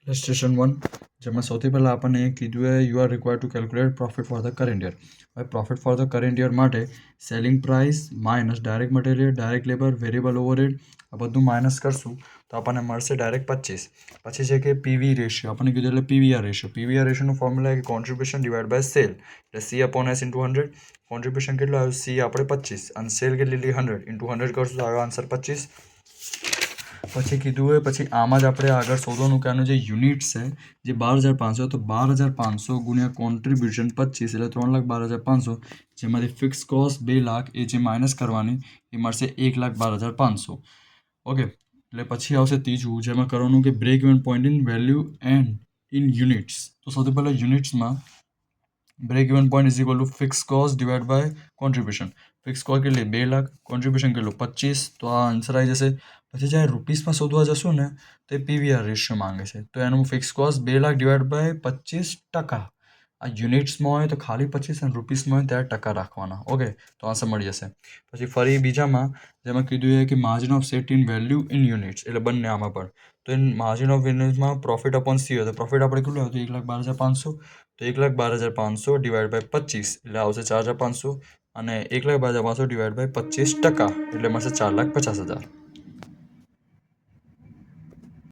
ઇલસ્ટ્રેશન 1 જેમાં સૌથી પહેલાં આપણને એ કીધું છે you are required to calculate profit for the current year. હવે profit for the current year માટે selling price minus direct material, direct labour, variable overhead આ બધું માઇનસ કરશું તો આપણને મળશે ડાયરેક્ટ 25. પછી છે કે પીવી રેશિયો આપણને કીધું એટલે પીવીઆર રેશિયો. પીવીઆર રેશિયોનું ફોર્મ્યુલા કે કોન્ટ્રીબ્યુશન ડિવાઇડ બાય સેલ એટલે C upon S into 100. Contribution કેટલું આવ્યું સી આપણે 25 અને સેલ કેટલી લીધી 100 ઇન્ટુ 100 કરશું તો આવ્યો આન્સર 25. પછી કીધું હોય પછી આમાં જ આપણે આગળ શોધવાનું કે આનું જે યુનિટ છે જે 12,500 તો 12,500 ગુણ્યા કોન્ટ્રીબ્યુશન 25 એટલે 3,12,500 જેમાંથી ફિક્સ કોસ્ટ 2 લાખ એ જે માઇનસ કરવાની એ મળશે 1,12,500. ઓકે એટલે પછી આવશે ત્રીજું જેમાં કરવાનું કે break even point in value and in units. તો સૌથી પહેલાં યુનિટ્સમાં break even point is equal to fix cost divide by contribution. Fix cost કેટલી 2 લાખ, કોન્ટ્રીબ્યુશન કેટલું 25 તો આ આન્સર આવી જશે. પછી જ્યારે રૂપીસમાં શોધવા જશું ને તો એ પીવીઆર રેશિયો માંગે છે તો એનું fix cost 2 lakh divide by 25%. આ યુનિટ્સમાં હોય તો ખાલી 25 અને રૂપીસમાં હોય ત્યારે ટકા રાખવાના. ઓકે તો આન્સર મળી જશે. પછી ફરી બીજામાં જેમાં કીધું છે કે margin of safety in value in units એટલે બંને આમાં પણ તો એ માર્જિન ઓફ યુનિટ્સમાં પ્રોફિટ અપોન સી હોય તો પ્રોફિટ આપણે કેટલું હતું 1,12,500 તો 1,12,500 ડિવાઇડ બાય 25 એટલે આવશે 4,500 અને 1,12,500 ડિવાઇડ બાય 25% એટલે મળશે 4,50,000.